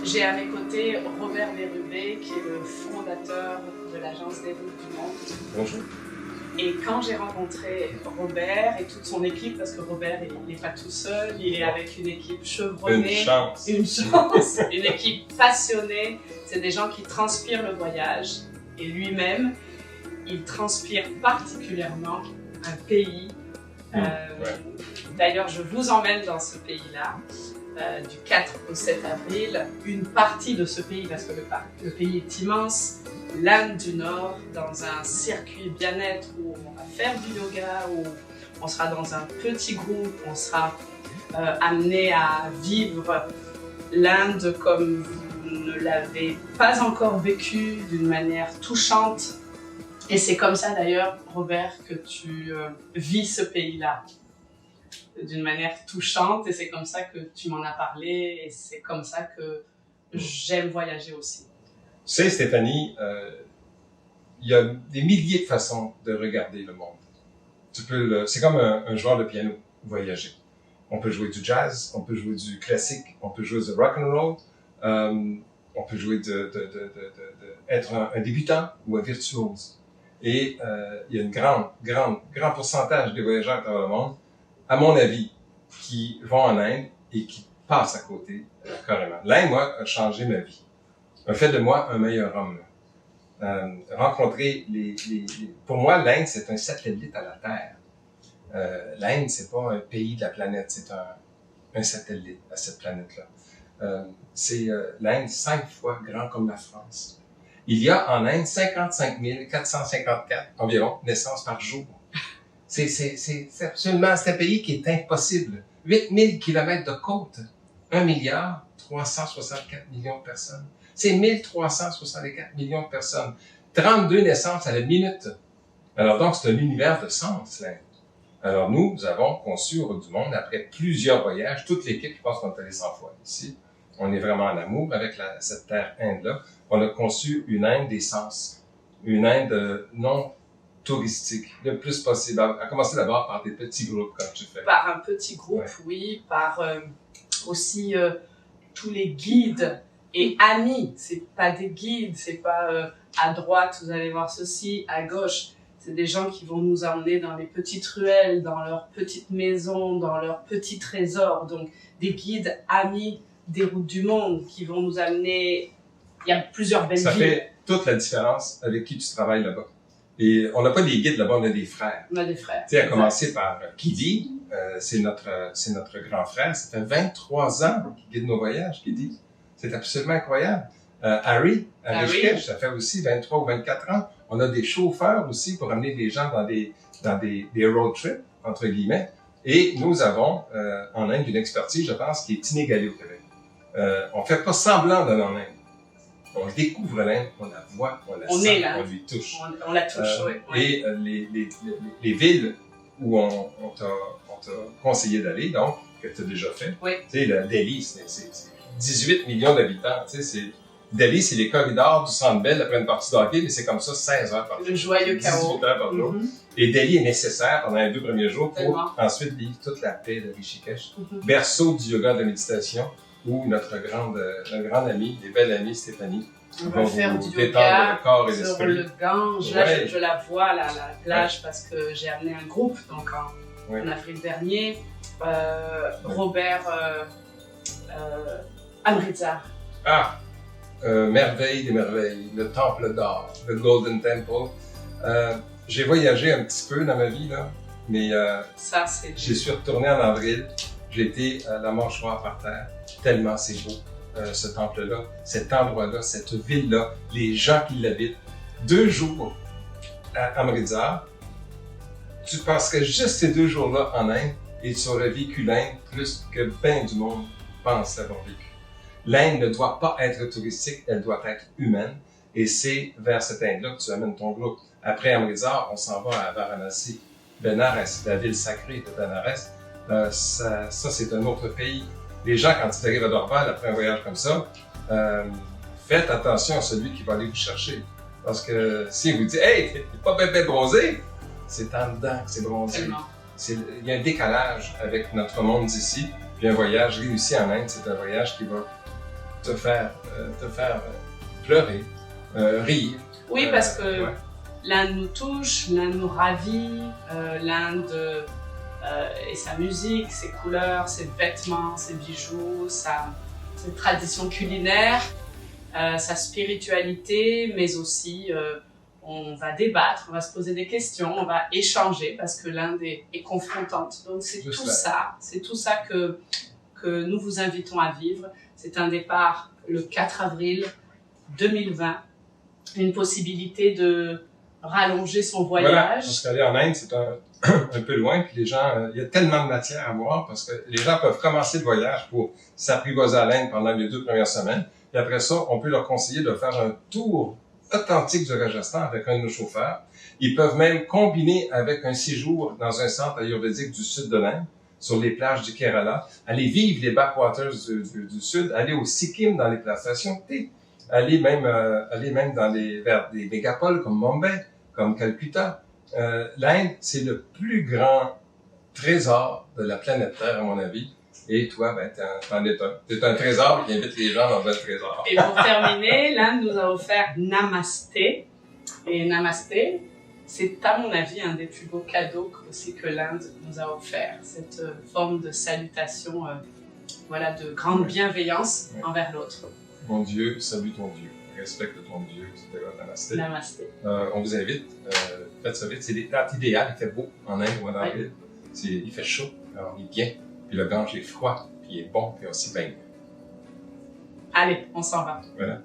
J'ai à mes côtés Robert Bérubé, qui est le fondateur de l'agence des routes du monde. Bonjour. Et quand j'ai rencontré Robert et toute son équipe, parce que Robert il n'est pas tout seul, il est avec une équipe chevronnée. Une chance. Une équipe passionnée. C'est des gens qui transpirent le voyage. Et lui-même, il transpire particulièrement un pays. D'ailleurs, je vous emmène dans ce pays-là. Du 4 au 7 avril, une partie de ce pays, parce que le pays est immense, l'Inde du Nord, dans un circuit bien-être où on va faire du yoga, où on sera dans un petit groupe, on sera amené à vivre l'Inde comme vous ne l'avez pas encore vécu, d'une manière touchante. Et c'est comme ça d'ailleurs, Robert, que tu vis ce pays-là. D'une manière touchante, et c'est comme ça que tu m'en as parlé, et c'est comme ça que j'aime voyager aussi. Tu sais, Stéphanie, il y a des milliers de façons de regarder le monde. C'est comme un joueur de piano, voyager. On peut jouer du jazz, on peut jouer du classique, on peut jouer du rock and roll, on peut jouer être un débutant ou un virtuose. Et il y a grand pourcentage des voyageurs à travers le monde, à mon avis, qui vont en Inde et qui passent à côté carrément. L'Inde, moi, a changé ma vie. A fait de moi un meilleur homme. Rencontrer pour moi, l'Inde, c'est un satellite à la Terre. L'Inde, c'est pas un pays de la planète, c'est un satellite à cette planète-là. C'est l'Inde 5 fois grand comme la France. Il y a en Inde 55 454 environ naissances par jour. C'est absolument, c'est un pays qui est impossible. 8000 kilomètres de côte, 1 milliard 364 millions de personnes. C'est 1364 millions de personnes. 32 naissances à la minute. Alors donc, c'est un univers de sens, l'Inde. Alors nous avons conçu Route du Monde, après plusieurs voyages, toute l'équipe, je pense qu'on est allé 100 fois ici. On est vraiment en amour avec cette terre Inde-là. On a conçu une Inde des sens. Une Inde non touristique, le plus possible. À commencer d'abord par des petits groupes, comme tu fais. Par un petit groupe, oui. Par aussi tous les guides et amis. C'est pas des guides, c'est pas à droite, vous allez voir ceci, à gauche. C'est des gens qui vont nous emmener dans les petites ruelles, dans leurs petites maisons, dans leurs petits trésors. Donc, des guides amis des routes du monde qui vont nous amener... Il y a plusieurs belles villes. Ça fait toute la différence avec qui tu travailles là-bas. Et on n'a pas des guides là-bas, on a des frères. On a des frères. Tu sais, à commencer par Kidi, c'est notre grand frère. Ça fait 23 ans qu'il guide nos voyages, Kidi. C'est absolument incroyable. Harry Rishikesh, ça fait aussi 23 ou 24 ans. On a des chauffeurs aussi pour amener des gens dans des road trips, entre guillemets. Et nous avons en Inde une expertise, je pense, qui est inégalée au Québec. On fait pas semblant d'aller en Inde. On découvre l'Inde, on la voit, on la sent, on lui touche. On la touche, oui. Et les villes où on t'a conseillé d'aller, donc, que tu as déjà fait. Oui. Tu sais, Delhi, c'est 18 millions d'habitants. Tu sais, Delhi, c'est les corridors du Centre Bell après une partie de hockey, mais c'est comme ça 16 heures par jour. Le joyeux chaos. 18 heures par jour. Et Delhi est nécessaire pendant les 2 premiers jours pour ensuite vivre toute la paix de Rishikesh. Berceau du yoga de la méditation, où notre grande amie, et belle amie Stéphanie, on va faire du yoga le corps et sur l'esprit. le Gange. Là, je la vois, la plage, parce que j'ai amené un groupe donc en avril dernier. Robert Amritsar. Merveille des merveilles, le temple d'or, le Golden Temple. J'ai voyagé un petit peu dans ma vie, là, mais j'y suis retourné en avril. J'ai été la mâchoire par terre, tellement c'est beau, ce temple-là, cet endroit-là, cette ville-là, les gens qui l'habitent. 2 jours à Amritsar, tu passerais juste ces 2 jours-là en Inde et tu aurais vécu l'Inde plus que bien du monde pense l'avoir vécu. L'Inde ne doit pas être touristique, elle doit être humaine. Et c'est vers cette Inde-là que tu amènes ton groupe. Après Amritsar, on s'en va à Varanasi, Benares, la ville sacrée de Benares. Ça c'est un autre pays. Les gens, quand ils arrivent à Dorval après un voyage comme ça, faites attention à celui qui va aller vous chercher. Parce que si vous dites « Hey, t'es pas bien bronzé », c'est en dedans que c'est bronzé. Il y a un décalage avec notre monde d'ici. Puis un voyage réussi en Inde, c'est un voyage qui va te faire pleurer, rire. Oui, parce que ouais. l'Inde nous touche, l'Inde nous ravit, l'Inde et sa musique, ses couleurs, ses vêtements, ses bijoux, ses traditions culinaires, sa spiritualité, mais aussi on va débattre, on va se poser des questions, on va échanger parce que l'Inde est confrontante. Donc c'est tout ça que nous vous invitons à vivre. C'est un départ le 4 avril 2020, une possibilité de rallonger son voyage. Voilà, parce qu'aller en Inde, c'est un peu loin, puis les gens, il y a tellement de matière à voir, parce que les gens peuvent commencer le voyage pour s'apprivoiser à l'Inde pendant les 2 premières semaines, et après ça, on peut leur conseiller de faire un tour authentique du Rajasthan avec un de nos chauffeurs. Ils peuvent même combiner avec un séjour dans un centre ayurvédique du sud de l'Inde, sur les plages du Kerala, aller vivre les backwaters du sud, aller au Sikkim dans les plantations de thé, aller même vers des mégapoles comme Mumbai, comme Calcutta. L'Inde, c'est le plus grand trésor de la planète Terre, à mon avis. Et toi, ben, t'en es un. T'es un trésor qui invite les gens dans un trésor. Et pour terminer, l'Inde nous a offert Namasté. Et Namasté, c'est à mon avis un des plus beaux cadeaux aussi que l'Inde nous a offert. Cette forme de salutation, voilà, de grande bienveillance envers l'autre. Mon Dieu, salue ton Dieu. Respecte ton Dieu. C'était Namasté. Namasté. On vous invite. Faites ça vite. C'est des dates idéales. Il fait beau en Inde ou en avril. Il fait chaud. Alors, il est bien. Puis le Gange est froid. Puis il est bon. Puis aussi bien. Allez, on s'en va. Voilà.